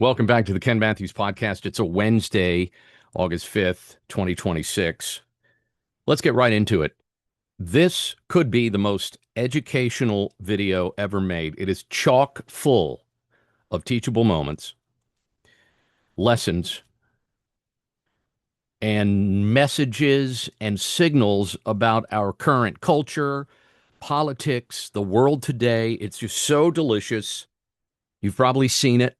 Welcome back to the Ken Matthews Podcast. It's a Wednesday, August 5th, 2026. Let's get right into it. This could be the most educational video ever made. It is chock full of teachable moments, lessons, and messages and signals about our current culture, politics, the world today. It's just so delicious. You've probably seen it.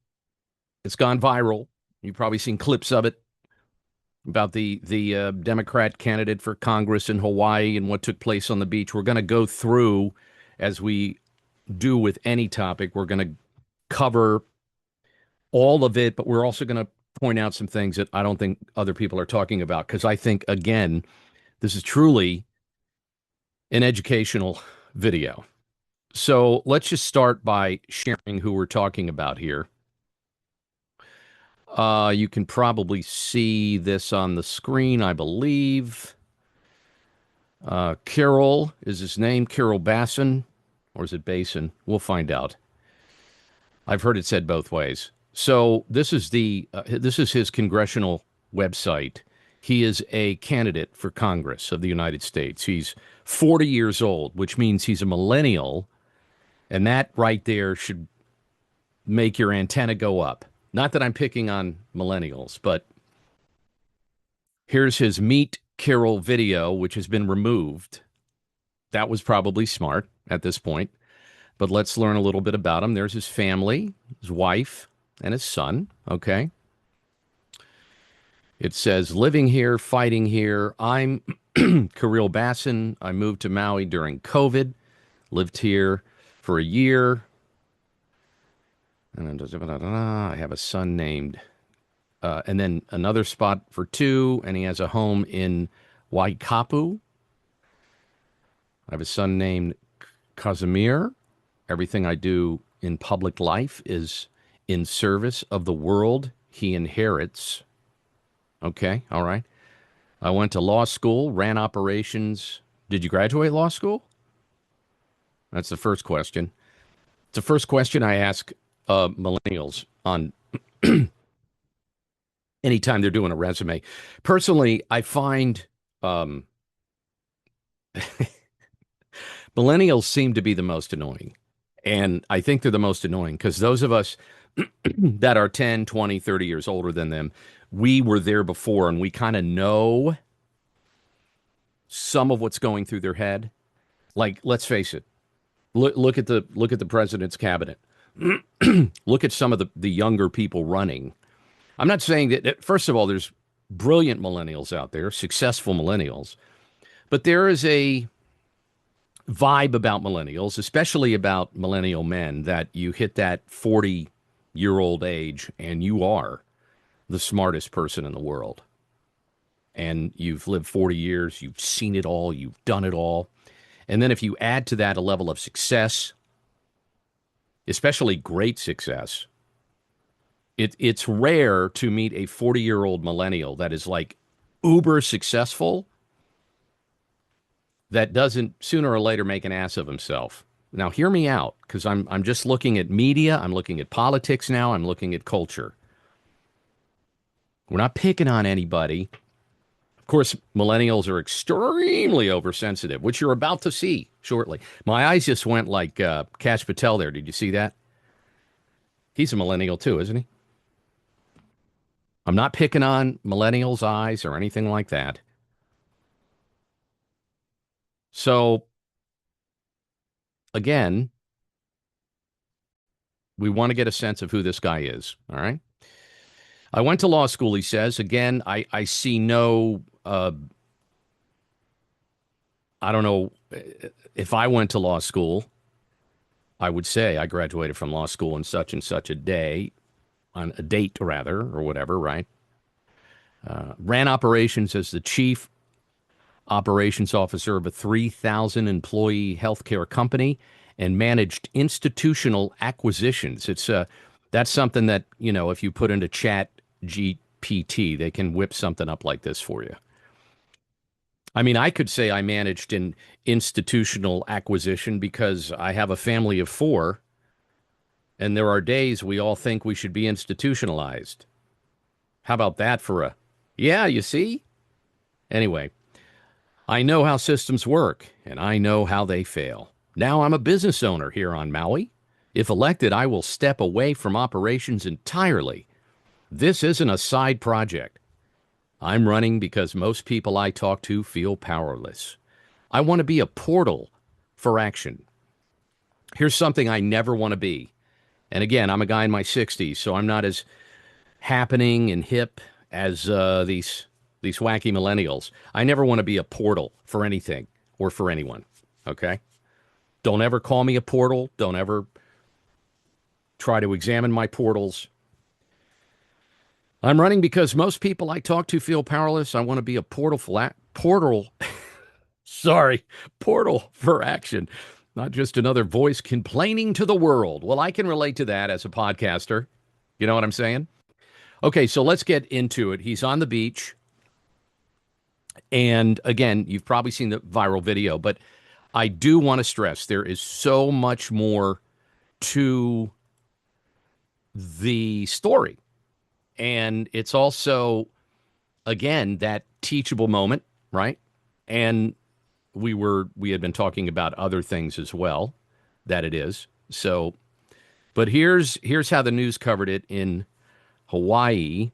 It's gone viral. You've probably seen clips of it about the Democrat candidate for Congress in Hawaii and what took place on the beach. We're going to go through, as we do with any topic, we're going to cover all of it, but we're also going to point out some things that I don't think other people are talking about, because I think, again, this is truly an educational video. So let's just start by sharing who we're talking about here. You can probably see this on the screen, I believe. Kirill is his name, Kirill Basin, or is it Basin? We'll find out. I've heard it said both ways. So this is his congressional website. He is a candidate for Congress of the United States. He's 40 years old, which means he's a millennial, and that right there should make your antenna go up. Not that I'm picking on millennials, but here's his Meet Kirill video, which has been removed. That was probably smart at this point, but let's learn a little bit about him. There's his family, his wife, and his son, okay? It says, living here, fighting here. I'm Kirill Basin. I moved to Maui during COVID, lived here for a year. And then I have a son named, and then another spot for two, and he has a home in Waikapu. I have a son named Casimir. Everything I do in public life is in service of the world he inherits. Okay, all right. I went to law school, ran operations. Did you graduate law school? That's the first question. It's the first question I ask millennials on anytime they're doing a resume. Personally, I find millennials seem to be the most annoying. And I think they're the most annoying because those of us that are 10, 20, 30 years older than them, we were there before and we kind of know some of what's going through their head. Like, let's face it. Look at the president's cabinet. Look at some of the younger people running. I'm not saying that, first of all, there's brilliant millennials out there, successful millennials, but there is a vibe about millennials, especially about millennial men, that you hit that 40-year-old age and you are the smartest person in the world. And you've lived 40 years, you've seen it all, you've done it all. And then if you add to that a level of success, especially great success, it's rare to meet a 40-year-old millennial that is like uber successful that doesn't sooner or later make an ass of himself. Now, hear me out, because I'm just looking at media, I'm looking at politics now, I'm looking at culture. We're not picking on anybody. Of course, millennials are extremely oversensitive, which you're about to see shortly. My eyes just went like Kash Patel there. Did you see that? He's a millennial too, isn't he? I'm not picking on millennials' eyes or anything like that. So, again, we want to get a sense of who this guy is, all right? I went to law school, he says. Again, I see no, I don't know, if I went to law school, I would say I graduated from law school in such and such a day, on a date rather, or whatever, right? Ran operations as the chief operations officer of a 3,000 employee healthcare company and managed institutional acquisitions. That's something that, if you put into Chat GPT, they can whip something up like this for you. I mean, I could say I managed an institutional acquisition because I have a family of four And there are days we all think we should be institutionalized. How about that for a, yeah, you see? Anyway, I know how systems work, and I know how they fail. Now I'm a business owner here on Maui. If elected, I will step away from operations entirely. This isn't a side project. I'm running because most people I talk to feel powerless. I want to be a portal for action. Here's something I never want to be. And again, I'm a guy in my 60s, so I'm not as happening and hip as these wacky millennials. I never want to be a portal for anything or for anyone, okay? Don't ever call me a portal. Don't ever try to examine my portals. I'm running because most people I talk to feel powerless. I want to be a portal for action, not just another voice complaining to the world. Well, I can relate to that as a podcaster. You know what I'm saying? Okay, so let's get into it. He's on the beach. And again, you've probably seen the viral video, but I do want to stress there is so much more to the story. And it's also, again, that teachable moment, right? And we had been talking about other things as well, that it is. So, but here's how the news covered it in Hawaii.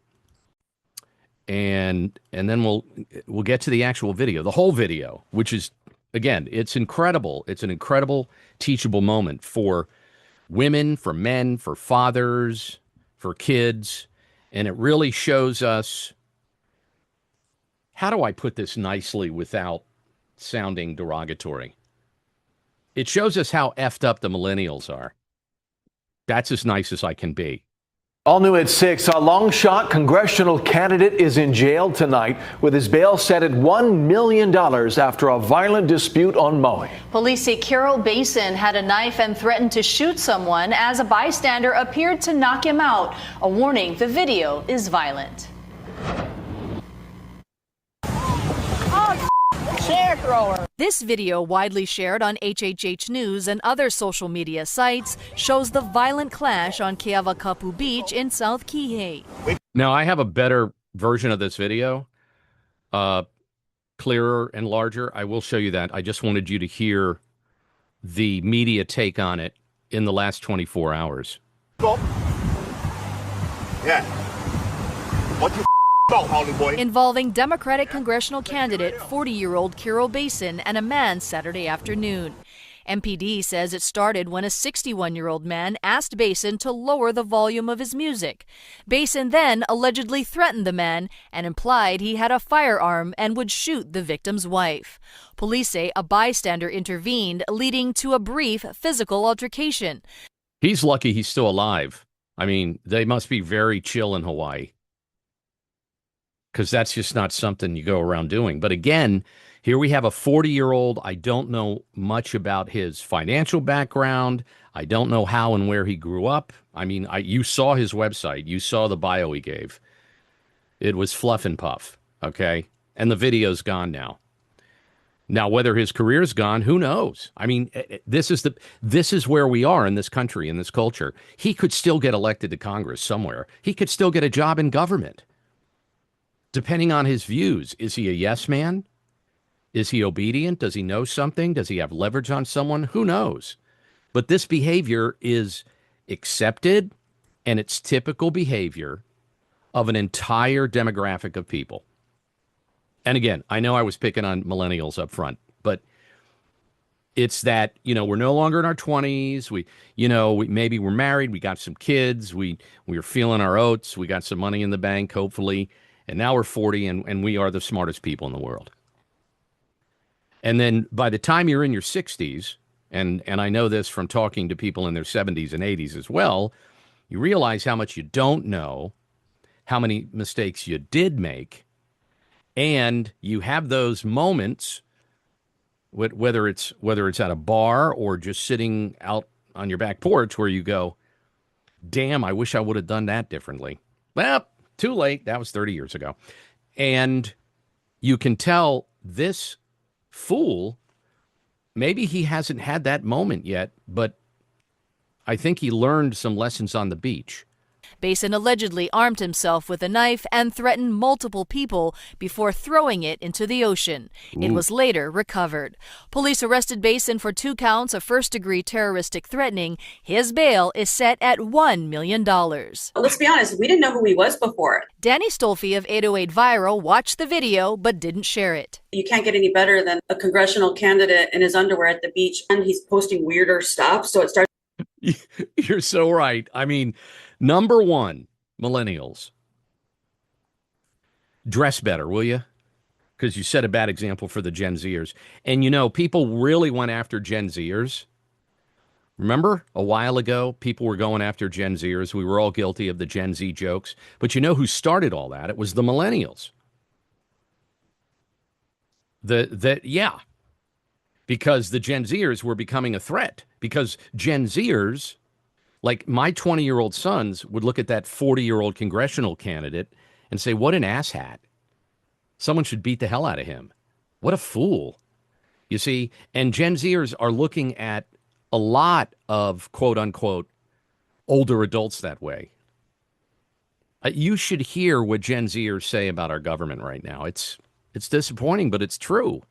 And then we'll get to the actual video, the whole video, which is, again, it's incredible. It's an incredible teachable moment for women, for men, for fathers, for kids. And it really shows us, how do I put this nicely without sounding derogatory? It shows us how effed up the millennials are. That's as nice as I can be. All new at 6, a long shot congressional candidate is in jail tonight with his bail set at $1 million after a violent dispute on Maui. Police say Kirill Basin had a knife and threatened to shoot someone as a bystander appeared to knock him out. A warning, the video is violent. This video, widely shared on HHH News and other social media sites, shows the violent clash on Keavakapu Beach in South Kihei. Now, I have a better version of this video, clearer and larger. I will show you that. I just wanted you to hear the media take on it in the last 24 hours. Go. Yeah. What you involving Democratic congressional candidate 40-year-old Kirill Basin and a man Saturday afternoon. MPD says it started when a 61-year-old man asked Basin to lower the volume of his music. Basin then allegedly threatened the man and implied he had a firearm and would shoot the victim's wife. Police say a bystander intervened, leading to a brief physical altercation. He's lucky he's still alive. I mean, they must be very chill in Hawaii, because that's just not something you go around doing. But again, here we have a 40-year-old. I don't know much about his financial background. I don't know how and where he grew up. I mean, you saw his website. You saw the bio he gave. It was fluff and puff, okay? And the video's gone now. Now, whether his career's gone, who knows? I mean, this is where we are in this country, in this culture. He could still get elected to Congress somewhere. He could still get a job in government. Depending on his views, is he a yes man? Is he obedient? Does he know something? Does he have leverage on someone? Who knows? But this behavior is accepted, and it's typical behavior of an entire demographic of people. And again, I know I was picking on millennials up front, but it's that, we're no longer in our 20s. Maybe we're married. We got some kids. We were feeling our oats. We got some money in the bank, hopefully. And now we're 40 and we are the smartest people in the world. And then by the time you're in your 60s, and I know this from talking to people in their 70s and 80s as well, you realize how much you don't know, how many mistakes you did make, and you have those moments, whether it's at a bar or just sitting out on your back porch, where you go, damn, I wish I would have done that differently. Well, too late. That was 30 years ago. And you can tell this fool, maybe he hasn't had that moment yet, but I think he learned some lessons on the beach. Basin allegedly armed himself with a knife and threatened multiple people before throwing it into the ocean. It was later recovered. Police arrested Basin for 2 counts of first-degree terroristic threatening. His bail is set at $1 million. Let's be honest, we didn't know who he was before. Danny Stolfi of 808 Viral watched the video but didn't share it. You can't get any better than a congressional candidate in his underwear at the beach, and he's posting weirder stuff, so it starts. You're so right. I mean, number one, millennials, dress better, will you? Because you set a bad example for the Gen Zers. And, you know, people really went after Gen Zers. Remember a while ago, people were going after Gen Zers. We were all guilty of the Gen Z jokes. But you know who started all that? It was the millennials. Yeah. Because the Gen Zers were becoming a threat. Because Gen Zers, like my 20-year-old sons, would look at that 40-year-old congressional candidate and say, what an asshat. Someone should beat the hell out of him. What a fool. You see, and Gen Zers are looking at a lot of quote-unquote older adults that way. You should hear what Gen Zers say about our government right now. It's disappointing, but it's true.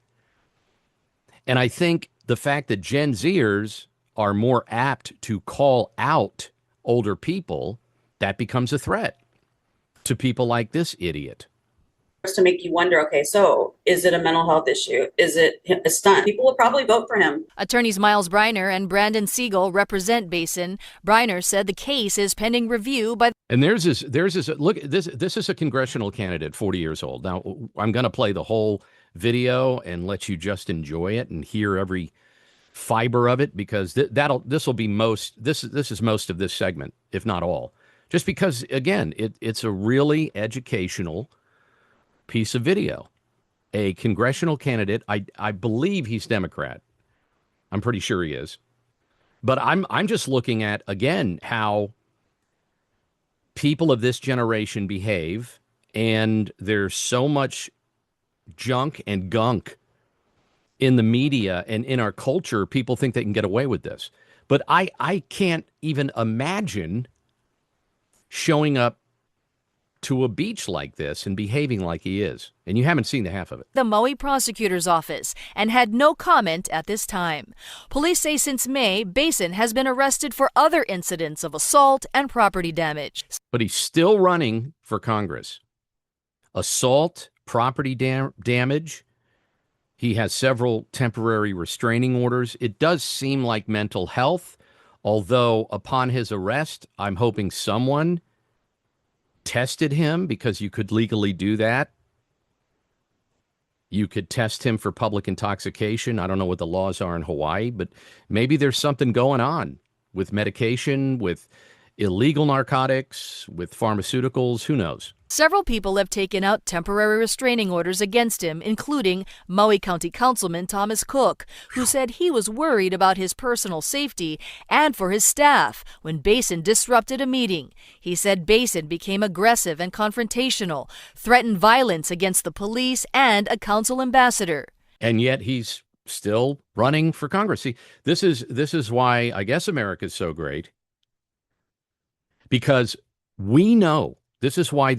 And I think the fact that Gen Zers are more apt to call out older people, that becomes a threat to people like this idiot. To make you wonder, okay, so is it a mental health issue? Is it a stunt? People will probably vote for him. Attorneys Miles Briner and Brandon Siegel represent Basin. Briner said the case is pending review by. And there's this look, this is a congressional candidate, 40 years old. Now, I'm going to play the whole video and let you just enjoy it and hear every fiber of it, because this is most of this segment, if not all. Just because, again, it's a really educational piece of video. A congressional candidate, I believe he's Democrat. I'm pretty sure he is. But I'm just looking at, again, how people of this generation behave, and there's so much junk and gunk in the media and in our culture. People think they can get away with this. But I can't even imagine showing up to a beach like this and behaving like he is. And you haven't seen the half of it. The Maui prosecutor's office and had no comment at this time. Police say since May, Basin has been arrested for other incidents of assault and property damage. But he's still running for Congress. Assault, property damage. He has several temporary restraining orders. It does seem like mental health, although upon his arrest, I'm hoping someone tested him, because you could legally do that. You could test him for public intoxication. I don't know what the laws are in Hawaii, but maybe there's something going on with medication, with illegal narcotics, with pharmaceuticals. Who knows? Several people have taken out temporary restraining orders against him, including Maui County Councilman Thomas Cook, who said he was worried about his personal safety and for his staff when Basin disrupted a meeting. He said Basin became aggressive and confrontational, threatened violence against the police and a council ambassador. And yet he's still running for Congress. See, this is why I guess America's so great, because we know. This is why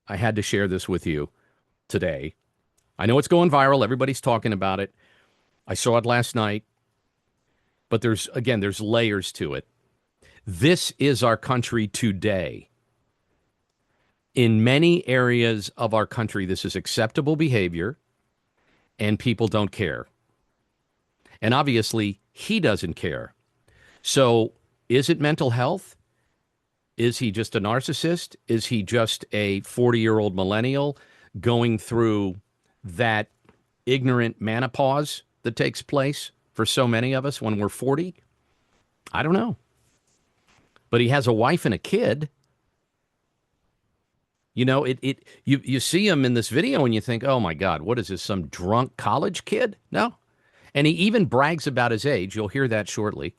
I had to share this with you today. I know it's going viral. Everybody's talking about it. I saw it last night. But there's layers to it. This is our country today. In many areas of our country, this is acceptable behavior, and people don't care. And obviously, he doesn't care. So is it mental health? Is he just a narcissist? Is he just a 40-year-old millennial going through that ignorant menopause that takes place for so many of us when we're 40? I don't know. But he has a wife and a kid. You know, you see him in this video and you think, oh my God, what is this, some drunk college kid? No. And he even brags about his age. You'll hear that shortly.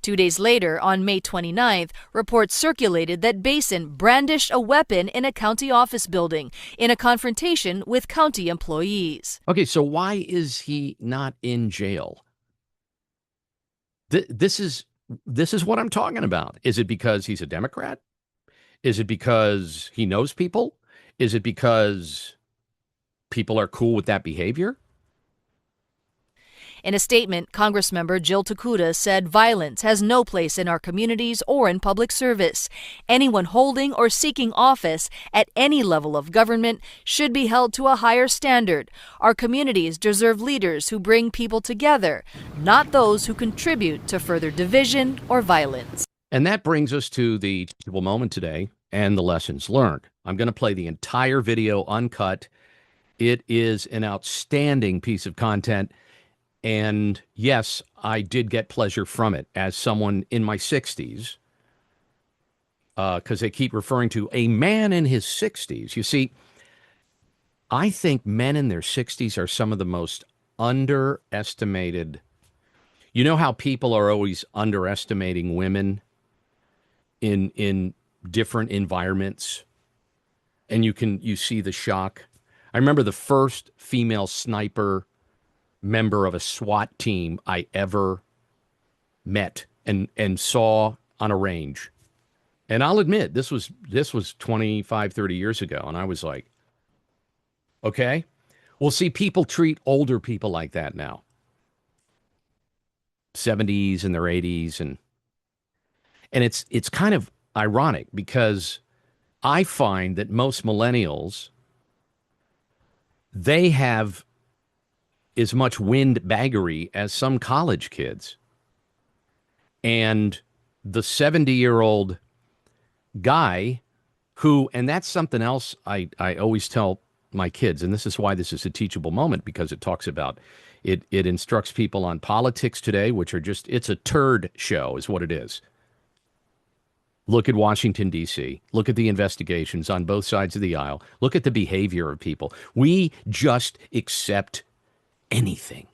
2 days later, on May 29th, reports circulated that Basin brandished a weapon in a county office building in a confrontation with county employees. Okay, so why is he not in jail? This is This is what I'm talking about. Is it because he's a Democrat? Is it because he knows people? Is it because people are cool with that behavior? In a statement, Congressmember Jill Takuda said violence has no place in our communities or in public service. Anyone holding or seeking office at any level of government should be held to a higher standard. Our communities deserve leaders who bring people together, not those who contribute to further division or violence. And that brings us to the teachable moment today and the lessons learned. I'm going to play the entire video uncut. It is an outstanding piece of content. And yes, I did get pleasure from it as someone in my 60s, because they keep referring to a man in his 60s. You see, I think men in their 60s are some of the most underestimated. You know how people are always underestimating women in different environments, and you see the shock. I remember the first female sniper member of a SWAT team I ever met and saw on a range. And I'll admit, this was 25, 30 years ago. And I was like, okay. Well, see, people treat older people like that now. 70s and their 80s. And it's kind of ironic because I find that most millennials, they have as much windbaggery as some college kids. And the 70-year-old guy who, and that's something else I always tell my kids, and this is why this is a teachable moment, because it talks about, it instructs people on politics today, which are just, it's a turd show is what it is. Look at Washington, D.C. Look at the investigations on both sides of the aisle. Look at the behavior of people. We just accept anything.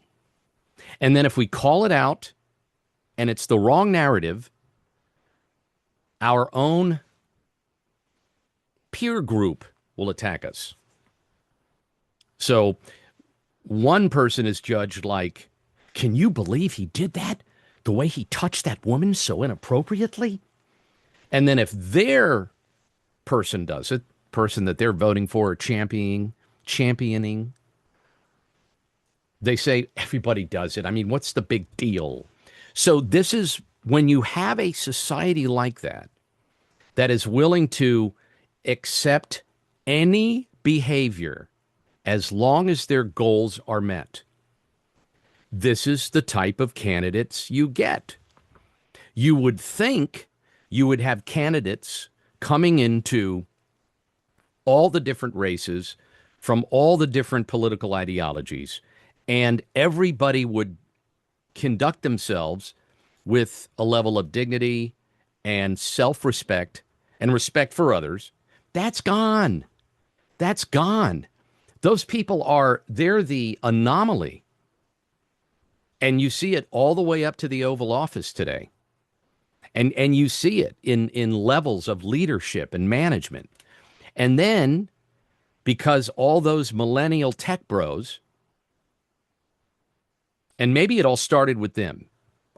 And then if we call it out and it's the wrong narrative, our own peer group will attack us. So one person is judged like, can you believe he did that? The way he touched that woman so inappropriately? And then if their person does it, person that they're voting for or championing, they say everybody does it. I mean, what's the big deal? So this is when you have a society like that, that is willing to accept any behavior as long as their goals are met. This is the type of candidates you get. You would think you would have candidates coming into all the different races from all the different political ideologies, and everybody would conduct themselves with a level of dignity and self-respect and respect for others. That's gone. That's gone. Those people they're the anomaly. And you see it all the way up to the Oval Office today. And you see it in levels of leadership and management. And then, because all those millennial tech bros, and maybe it all started with them.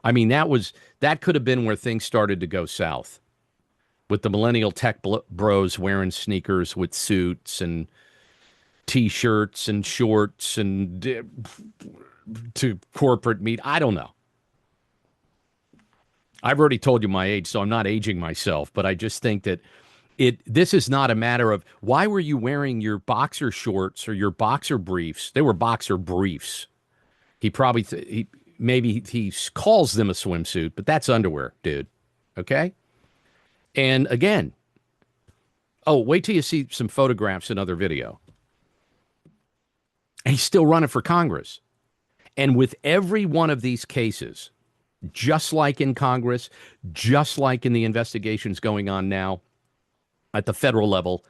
I mean, that could have been where things started to go south, with the millennial tech bros wearing sneakers with suits and T-shirts and shorts and to corporate meet. I don't know. I've already told you my age, so I'm not aging myself, but I just think that this is not a matter of, why were you wearing your boxer shorts or your boxer briefs? They were boxer briefs. He probably, maybe he calls them a swimsuit, but that's underwear, dude. Okay? And again, wait till you see some photographs and other video. And he's still running for Congress. And with every one of these cases, just like in Congress, just like in the investigations going on now at the federal level,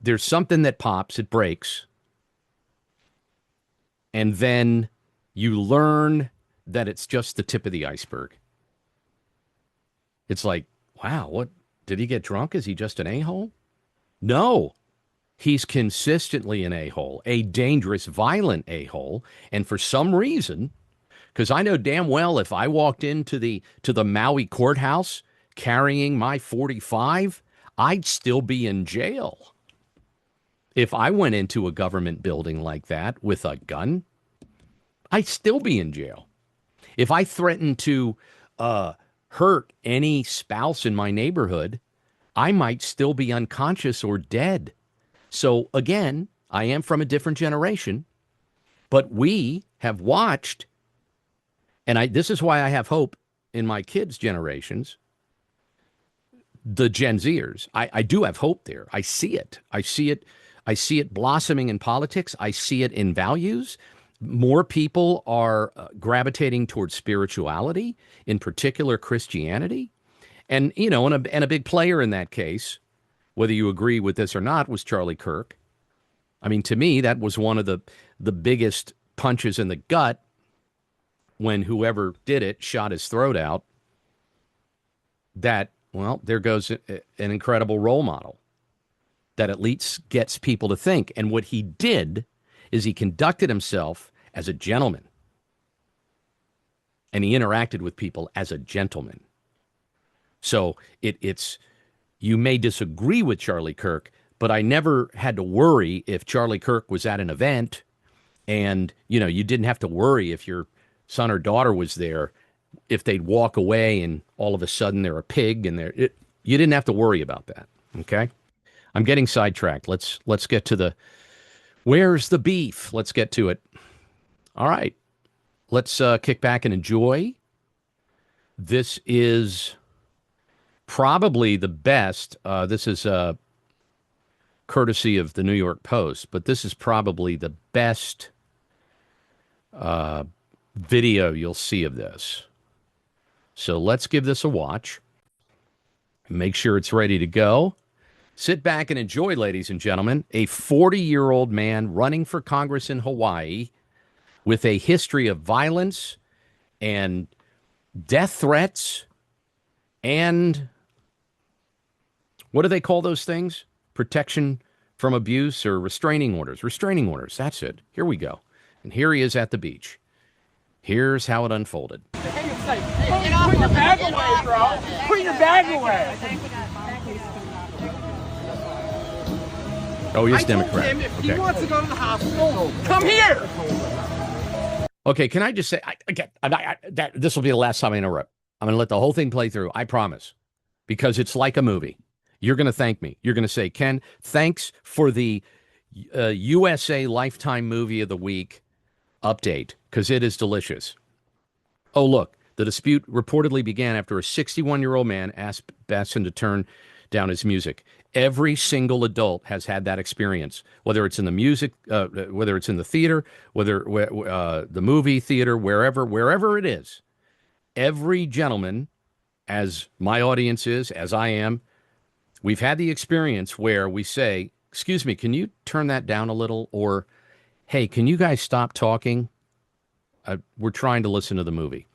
there's something that pops, it breaks. And then you learn that it's just the tip of the iceberg. It's like, wow, what, did he get drunk? Is he just an a-hole? No, he's consistently an a-hole, a dangerous, violent a-hole. And for some reason, Because I know damn well if I walked into the Maui courthouse carrying my 45, I'd still be in jail. If I went into a government building like that with a gun, I'd still be in jail. If I threatened to hurt any spouse in my neighborhood, I might still be unconscious or dead. So again, I am from a different generation, but we have watched, and this is why I have hope in my kids' generations, the Gen Zers. I do have hope there. I see it. I see it blossoming in politics. I see it in values. More people are gravitating towards spirituality, in particular Christianity. And, you know, and a big player in that case, whether you agree with this or not, was Charlie Kirk. I mean, to me, that was one of the biggest punches in the gut when whoever did it shot his throat out. That, well, there goes an incredible role model that at least gets people to think. And what he did is he conducted himself as a gentleman. And he interacted with people as a gentleman. So it's you may disagree with Charlie Kirk, but I never had to worry if Charlie Kirk was at an event and, you know, you didn't have to worry if your son or daughter was there, if they'd walk away and all of a sudden they're a pig and you didn't have to worry about that. Okay. I'm getting sidetracked. Let's get to where's the beef? Let's get to it. All right. Let's kick back and enjoy. This is probably the best. This is courtesy of the New York Post, but this is probably the best video you'll see of this. So let's give this a watch. Make sure it's ready to go. Sit back and enjoy, ladies and gentlemen. A 40-year-old man running for Congress in Hawaii with a history of violence and death threats and what do they call those things? Protection from abuse or restraining orders. Restraining orders, that's it. Here we go. And here he is at the beach. Here's how it unfolded. Put your bag away, bro. Put your bag away. Oh, he's Democrat. I told him if he wants to go to the hospital, come here. Okay, can I just say, this will be the last time I interrupt. I'm going to let the whole thing play through. I promise. Because it's like a movie. You're going to thank me. You're going to say, Ken, thanks for the USA Lifetime Movie of the Week update, because it is delicious. Oh, look, the dispute reportedly began after a 61-year-old man asked Basin to turn down his music. Every single adult has had that experience, whether it's in the music, whether it's in the theater, whether the movie theater, wherever it is. Every gentleman, as my audience is, as I am, we've had the experience where we say, excuse me, can you turn that down a little? Or, hey, can you guys stop talking? We're trying to listen to the movie.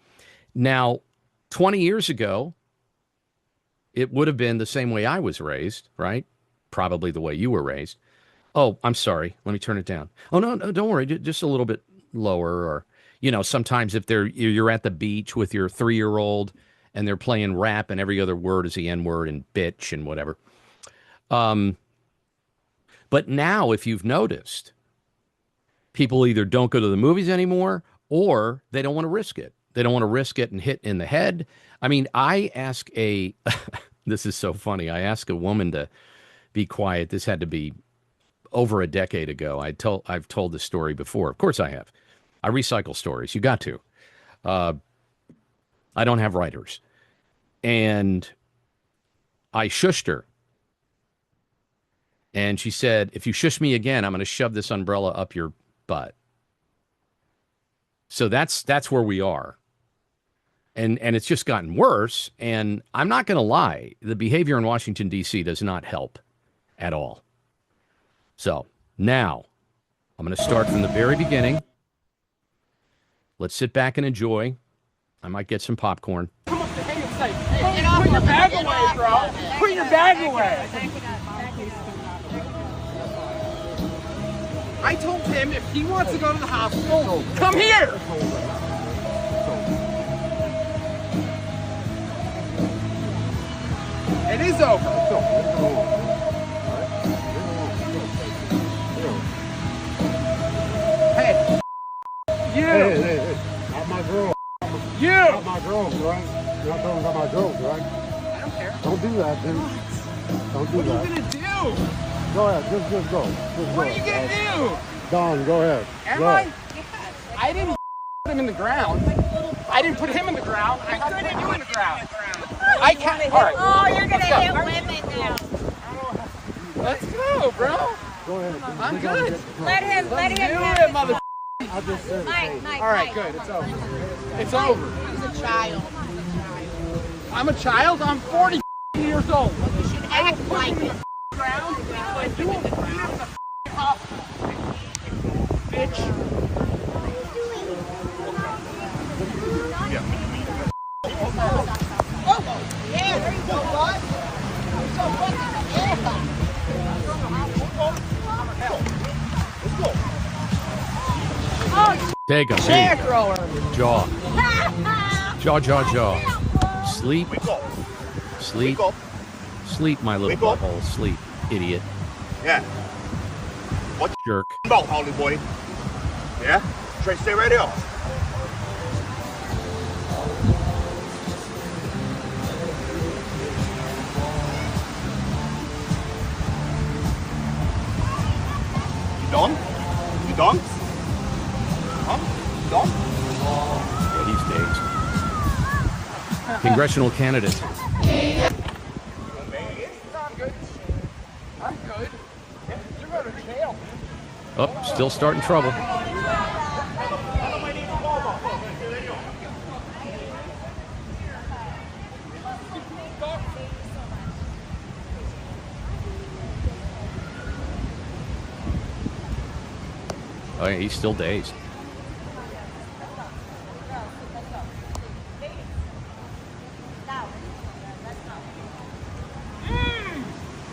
Now, 20 years ago, it would have been the same way I was raised, right? Probably the way you were raised. Oh, I'm sorry. Let me turn it down. Oh, no, don't worry. Just a little bit lower. Or, you know, sometimes if you're at the beach with your 3-year-old and they're playing rap and every other word is the N-word and bitch and whatever. But now, if you've noticed, people either don't go to the movies anymore or they don't want to risk it. They don't want to risk getting hit in the head. I mean, I ask this is so funny. I asked a woman to be quiet. This had to be over a decade ago. I've told this story before. Of course I have. I recycle stories. You got to. I don't have writers. And I shushed her. And she said, if you shush me again, I'm going to shove this umbrella up your butt. So that's where we are. And it's just gotten worse. And I'm not going to lie. The behavior in Washington, D.C. does not help at all. So now I'm going to start from the very beginning. Let's sit back and enjoy. I might get some popcorn. Come on, hang on, put your bag away, bro. Put your bag away. I told him if he wants to go to the hospital, come here. It is over. Hey. You. Hey. Not my girl. You. Not my girls, right? You're not talking about my girls, right? I don't care. Don't do that, dude. Don't do What that. are you gonna do? Go ahead. Just go. What are you gonna do? Don, go ahead. Am go I? ahead. I didn't put him in the ground. I didn't put him in the ground. I had to put you in the ground. I can't. All right. Oh, you're gonna hit women now. Let's go, bro. Go ahead. I'm good. Let him Do have it, his mother. I just said Mike. All right, good. It's over. It's over. He's a child. I'm a child. I'm 40 years old. You should act like it. Ground. If you won't beat him in the hospital, bitch. Yeah, there you go, bud. So fucking Take him. chair thrower. Jaw. Jaw. Sleep. Sleep. Sleep, my little Wake up. butthole. Sleep, idiot. Yeah. What Jerk. about, Holly boy? Yeah? Try to stay right here. You done? You done? Huh? You done? Yeah, he's dazed. Congressional candidate. I'm good. You're going to jail. Oh, still starting trouble. Oh, yeah, he's still dazed.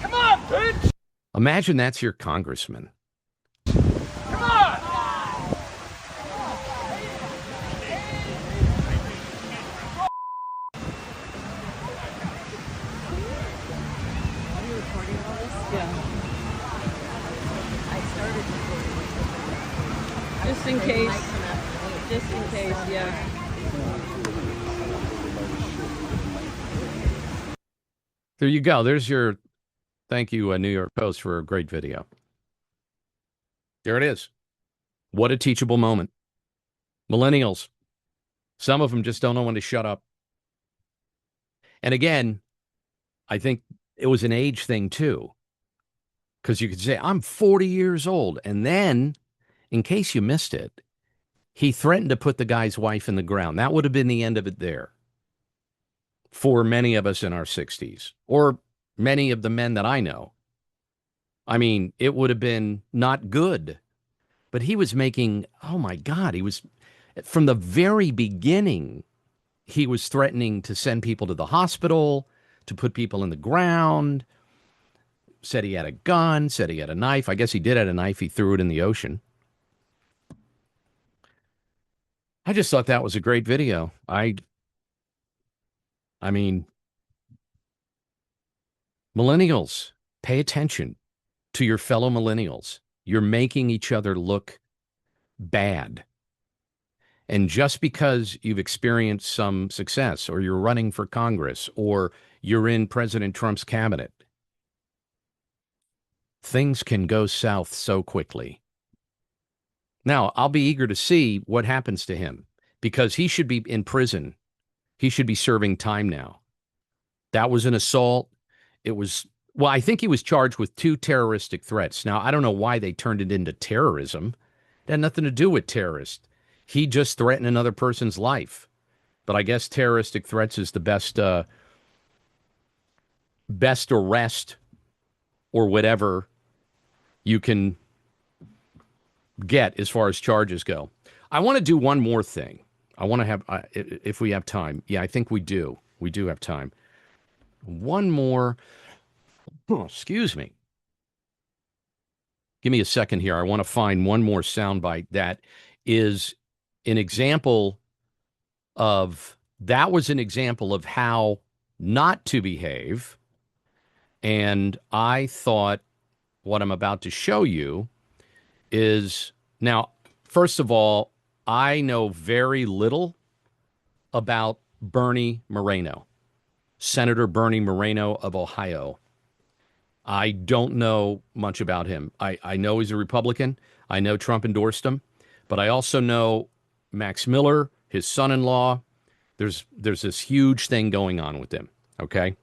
Come on, bitch. Imagine that's your congressman. Come on. Just in case. Just in case, yeah. There you go. There's your thank you, New York Post, for a great video. There it is. What a teachable moment. Millennials, some of them just don't know when to shut up. And again, I think it was an age thing too, because you could say, I'm 40 years old. And then, in case you missed it, he threatened to put the guy's wife in the ground. That would have been the end of it there for many of us in our 60s, or many of the men that I know. I mean, it would have been not good. But he was making, oh my God, he was, from the very beginning, he was threatening to send people to the hospital, to put people in the ground, said he had a gun, said he had a knife. I guess he did have a knife. He threw it in the ocean. I just thought that was a great video. I mean, millennials, pay attention to your fellow millennials. You're making each other look bad. And just because you've experienced some success, or you're running for Congress, or you're in President Trump's cabinet, things can go south so quickly. Now, I'll be eager to see what happens to him, because he should be in prison. He should be serving time now. That was an assault. It was, well, I think he was charged with 2 terroristic threats. Now, I don't know why they turned it into terrorism. It had nothing to do with terrorists. He just threatened another person's life. But I guess terroristic threats is the best arrest or whatever you can get as far as charges go. I want to do one more thing. I want to have, if we have time. Yeah, I think we do. We do have time. One more. Oh, excuse me. Give me a second here. I want to find one more soundbite that is an example of, that was an example of how not to behave And I thought what I'm about to show you is now, first of all, I know very little about Bernie Moreno, Senator Bernie Moreno of Ohio. I don't know much about him. I know he's a Republican. I know Trump endorsed him, but I also know Max Miller, his son-in-law. There's this huge thing going on with him. Okay,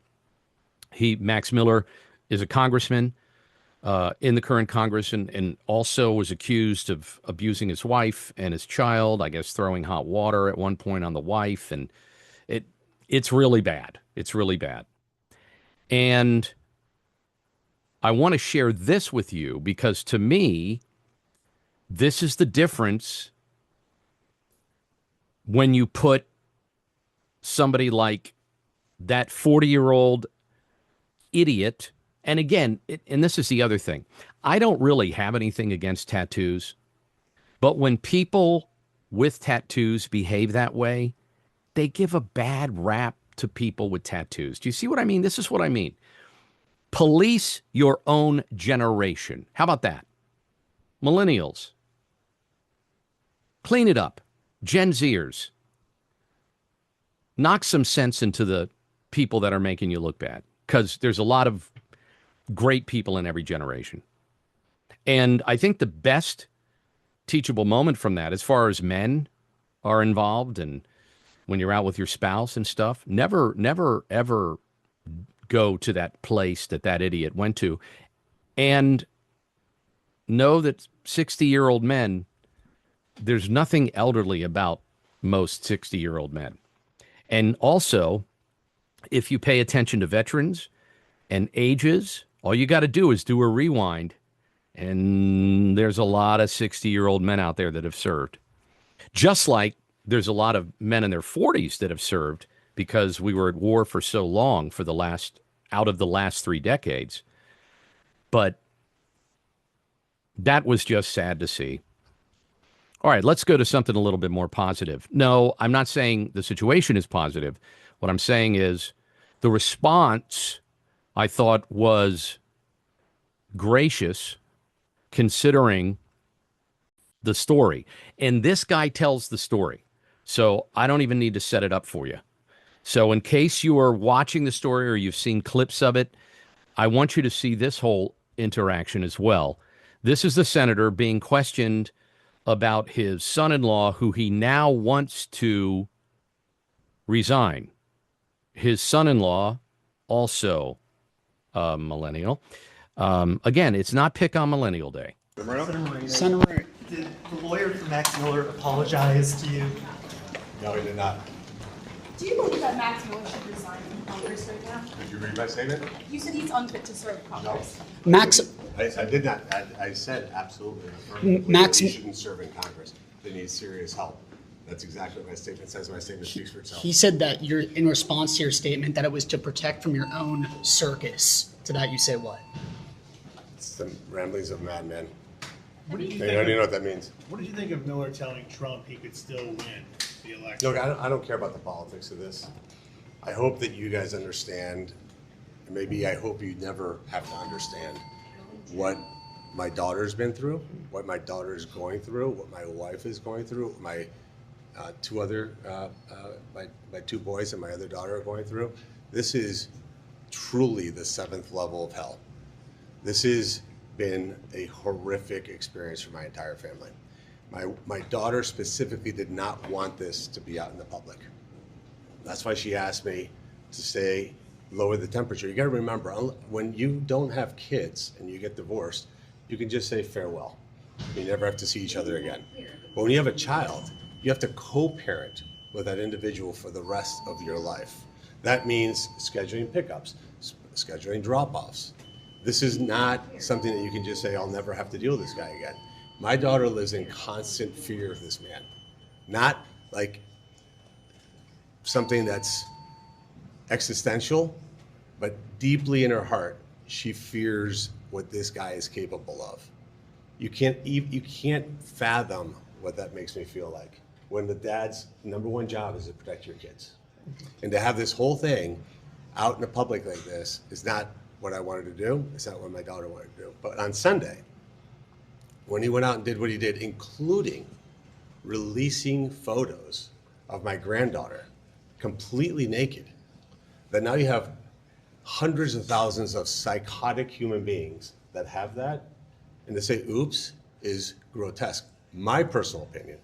Max Miller is a congressman in the current Congress, and also was accused of abusing his wife and his child. I guess throwing hot water at one point on the wife, and it's really bad. It's really bad, and I want to share this with you because to me, this is the difference when you put somebody like that 40-year-old idiot. And again, and this is the other thing. I don't really have anything against tattoos, but when people with tattoos behave that way, they give a bad rap to people with tattoos. Do you see what I mean? This is what I mean. Police your own generation. How about that? Millennials. Clean it up. Gen Zers. Knock some sense into the people that are making you look bad, because there's a lot of great people in every generation. And I think the best teachable moment from that, as far as men are involved and when you're out with your spouse and stuff, never, ever go to that place that idiot went to, and know that 60-year-old men, there's nothing elderly about most 60-year-old men. And also, if you pay attention to veterans and ages, all you got to do is do a rewind, and there's a lot of 60-year-old men out there that have served. Just like there's a lot of men in their 40s that have served, because we were at war for so long out of the last 3 decades. But that was just sad to see. All right, let's go to something a little bit more positive. No, I'm not saying the situation is positive. What I'm saying is the response, I thought, was gracious considering the story. And this guy tells the story, so I don't even need to set it up for you. So in case you are watching the story or you've seen clips of it, I want you to see this whole interaction as well. This is the senator being questioned about his son-in-law, who he now wants to resign. His son-in-law, also a millennial. Again, it's not Pick on Millennial Day. Senator, did the lawyer for Max Miller apologize to you? No, he did not. Do you believe that Max Miller should resign from Congress right now? Did you read my statement? You said he's unfit to serve Congress. Max, I did not. I said absolutely. affirmatively Max- that he shouldn't serve in Congress. They need serious help. That's exactly what my statement says. My statement speaks for itself. he said that you're in response to your statement that it was to protect from your own circus. To that you say what? It's the ramblings of madmen. What did you They don't even know what that means. What did you think of Miller telling Trump he could still win the election? Look, I don't care about the politics of this. I hope that you guys understand, and maybe I hope you never have to understand what my daughter's been through, what my daughter is going through, what my wife is going through, what my my 2 boys and my other daughter are going through. This is truly the 7th level of hell. This has been a horrific experience for my entire family. My daughter specifically did not want this to be out in the public. That's why she asked me to lower the temperature. You got to remember, when you don't have kids and you get divorced, you can just say farewell. You never have to see each other again. But when you have a child, you have to co-parent with that individual for the rest of your life. That means scheduling pickups, scheduling drop-offs. This is not something that you can just say, I'll never have to deal with this guy again. My daughter lives in constant fear of this man. Not like something that's existential, but deeply in her heart, she fears what this guy is capable of. You can't fathom what that makes me feel like when the dad's number one job is to protect your kids. And to have this whole thing out in the public like this is not what I wanted to do. It's not what my daughter wanted to do. But on Sunday, when he went out and did what he did, including releasing photos of my granddaughter completely naked, that now you have hundreds of thousands of psychotic human beings that have that, and to say oops is grotesque. My personal opinion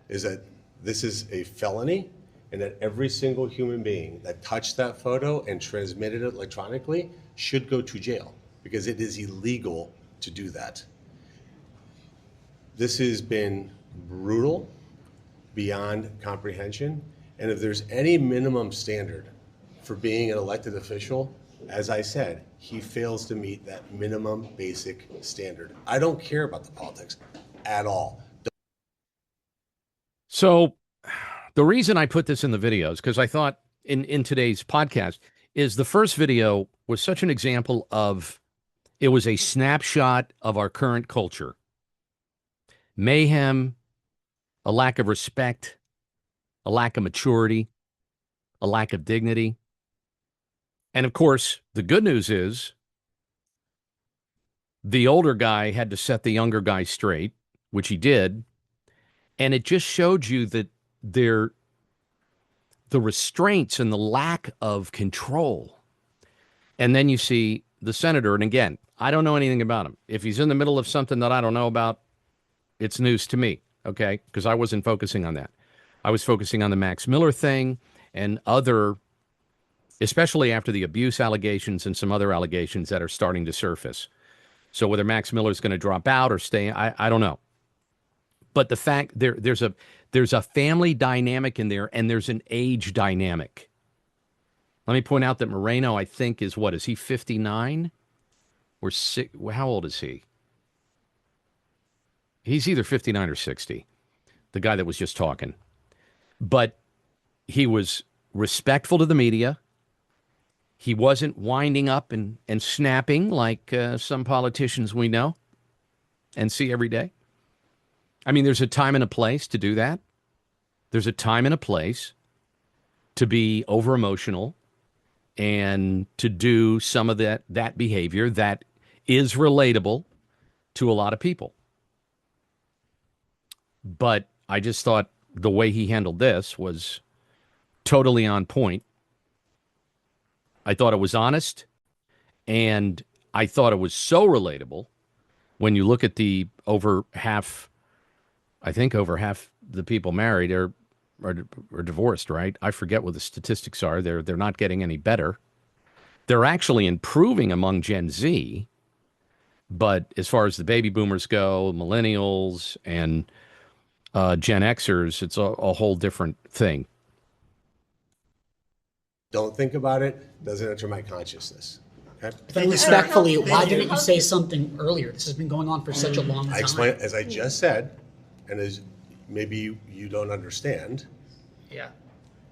is that this is a felony, and that every single human being that touched that photo and transmitted it electronically should go to jail, because it is illegal to do that. This has been brutal beyond comprehension, and if there's any minimum standard for being an elected official, as I said, he fails to meet that minimum basic standard. I don't care about the politics at all. So the reason I put this in the videos, because I thought in today's podcast, is the first video was such an example of, it was a snapshot of our current culture. Mayhem, a lack of respect, a lack of maturity, a lack of dignity. And of course, the good news is the older guy had to set the younger guy straight, which he did. And it just showed you that the restraints and the lack of control. And then you see the senator, and again, I don't know anything about him. If he's in the middle of something that I don't know about, it's news to me, okay? Because I wasn't focusing on that. I was focusing on the Max Miller thing and other, especially after the abuse allegations and some other allegations that are starting to surface. So whether Max Miller is going to drop out or stay, I don't know. But the fact there's a family dynamic in there, and there's an age dynamic. Let me point out that Moreno, I think, is what? Is he 59? Or how old is he? He's either 59 or 60, the guy that was just talking. But he was respectful to the media. He wasn't winding up and snapping like some politicians we know and see every day. I mean, there's a time and a place to do that. There's a time and a place to be over-emotional and to do some of that behavior that is relatable to a lot of people. But I just thought the way he handled this was totally on point. I thought it was honest, and I thought it was so relatable when you look at the over half the people married are divorced, right? I forget what the statistics are. They're not getting any better. They're actually improving among Gen Z, but as far as the baby boomers go, millennials and Gen Xers, it's a whole different thing. Don't think about it. Doesn't enter my consciousness. Okay? Then respectfully, why didn't you say something earlier? This has been going on for such a long time. I explained, as I just said, and as maybe you don't understand. Yeah.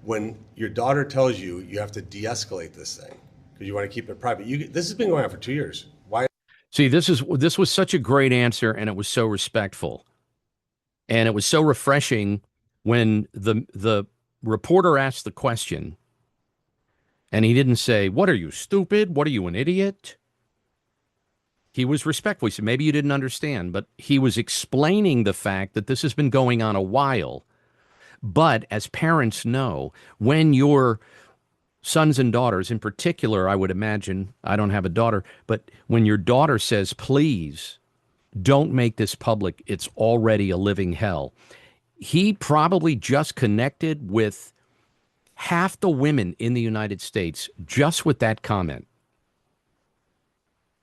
When your daughter tells you you have to de-escalate this thing because you want to keep it private, this has been going on for 2 years. Why? See, this was such a great answer, and it was so respectful, and it was so refreshing when the reporter asked the question, and he didn't say, "What are you, stupid? What are you, an idiot?" He was respectful. He said, maybe you didn't understand, but he was explaining the fact that this has been going on a while. But as parents know, when your sons and daughters, in particular, I would imagine, I don't have a daughter, but when your daughter says, please don't make this public, it's already a living hell. He probably just connected with half the women in the United States just with that comment.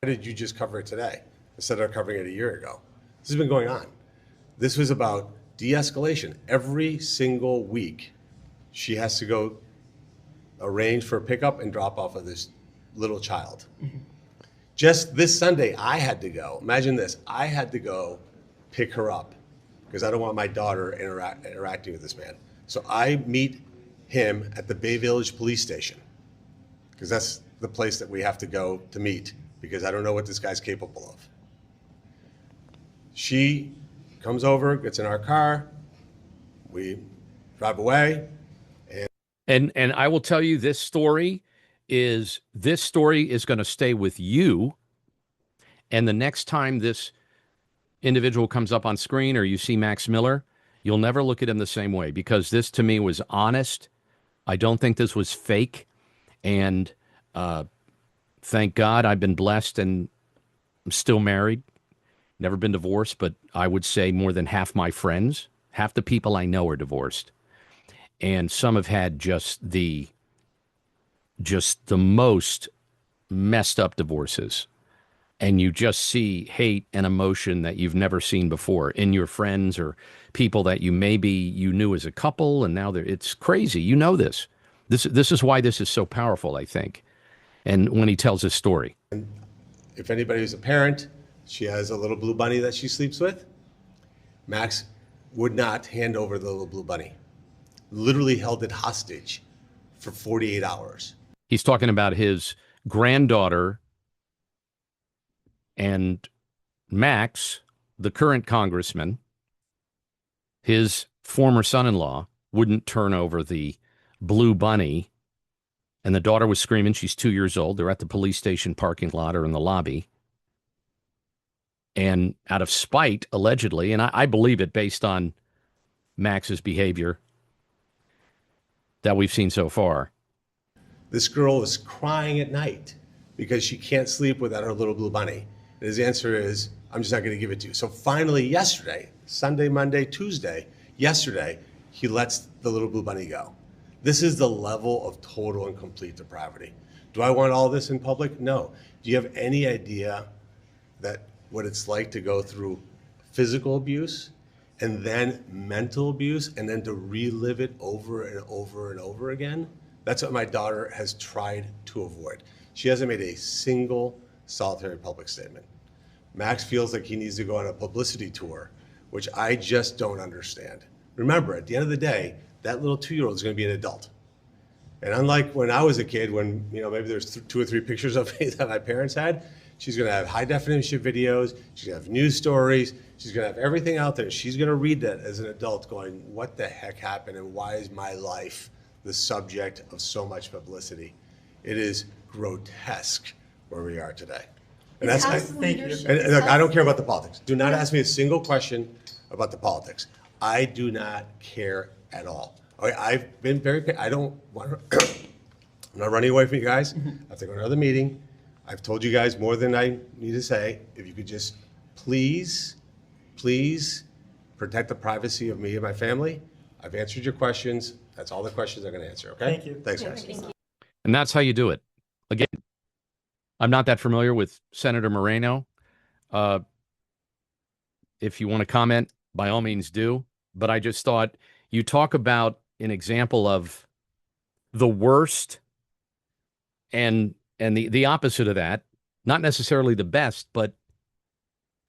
Why did you just cover it today instead of covering it a year ago? This has been going on. This was about de-escalation. Every single week, she has to go arrange for a pickup and drop off of this little child. Mm-hmm. Just this Sunday, I had to go. Imagine this. I had to go pick her up because I don't want my daughter interacting with this man. So I meet him at the Bay Village Police Station because that's the place that we have to go to meet, because I don't know what this guy's capable of. She comes over, gets in our car, we drive away. And I will tell you, this story is this story is going to stay with you. And the next time this individual comes up on screen or you see Max Miller, you'll never look at him the same way, because this to me was honest. I don't think this was fake. And thank God I've been blessed and I'm still married. Never been divorced, but I would say more than half my friends, half the people I know are divorced. And some have had just the most messed up divorces. And you just see hate and emotion that you've never seen before in your friends or people that you knew as a couple, and now it's crazy. You know this. This is why this is so powerful, I think. And when he tells his story. If anybody's a parent, she has a little blue bunny that she sleeps with. Max would not hand over the little blue bunny. Literally held it hostage for 48 hours. He's talking about his granddaughter and Max, the current congressman, his former son-in-law, wouldn't turn over the blue bunny. And the daughter was screaming. She's 2 years old. They're at the police station parking lot or in the lobby. And out of spite, allegedly, and I believe it based on Max's behavior that we've seen so far. This girl is crying at night because she can't sleep without her little blue bunny. And his answer is, I'm just not going to give it to you. So finally yesterday, Sunday, Monday, Tuesday, yesterday, he lets the little blue bunny go. This is the level of total and complete depravity. Do I want all this in public? No. Do you have any idea that what it's like to go through physical abuse and then mental abuse and then to relive it over and over and over again? That's what my daughter has tried to avoid. She hasn't made a single solitary public statement. Max feels like he needs to go on a publicity tour, which I just don't understand. Remember, at the end of the day, that little 2-year-old is going to be an adult. And unlike when I was a kid, when maybe there's 2 or 3 pictures of me that my parents had, she's going to have high definition videos, she's going to have news stories, she's going to have everything out there. She's going to read that as an adult going, what the heck happened and why is my life the subject of so much publicity? It is grotesque where we are today. And that's thank you. And look, I don't care about the politics. Do not ask me a single question about the politics. I do not care at all. Okay, I've been I don't want to, I'm not running away from you guys. I have to go to another meeting. I've told you guys more than I need to say. If you could just please protect the privacy of me and my family. I've answered your questions. That's all the questions I'm going to answer, okay? Thank you. Thanks, guys. Thank you. And that's how you do it. Again, I'm not that familiar with Senator Moreno. If you want to comment, by all means do. But I just thought you talk about an example of the worst and the opposite of that, not necessarily the best, but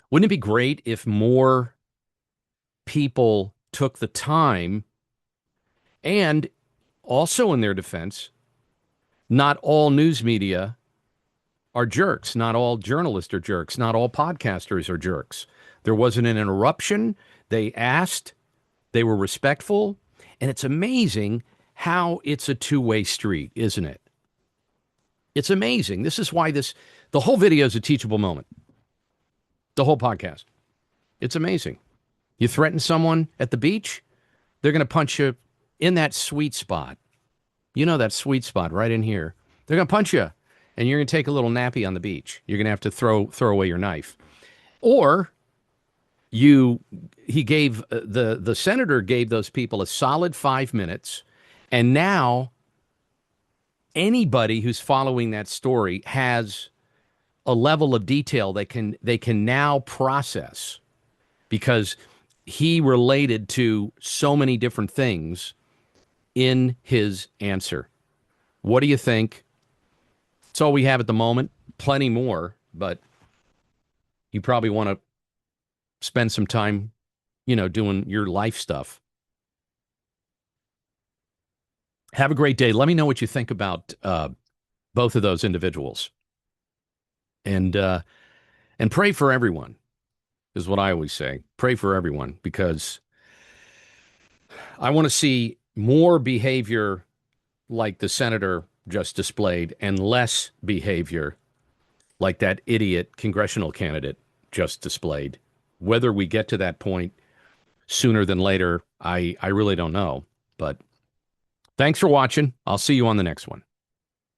wouldn't it be great if more people took the time, and also in their defense, not all news media are jerks. Not all journalists are jerks. Not all podcasters are jerks. There wasn't an interruption. They asked. They were respectful. And it's amazing how it's a two-way street, isn't it? It's amazing. This is why the whole video is a teachable moment. The whole podcast. It's amazing. You threaten someone at the beach, they're going to punch you in that sweet spot. You know that sweet spot right in here. They're going to punch you, and you're going to take a little nappy on the beach. You're going to have to throw away your knife. Or the senator gave those people a solid 5 minutes, and now anybody who's following that story has a level of detail they can now process, because he related to so many different things in his answer. What do you think? It's all we have at the moment. Plenty more, but you probably want to spend some time, doing your life stuff. Have a great day. Let me know what you think about both of those individuals. And pray for everyone, is what I always say. Pray for everyone, because I want to see more behavior like the senator just displayed and less behavior like that idiot congressional candidate just displayed. Whether we get to that point sooner than later, I really don't know. But thanks for watching. I'll see you on the next one.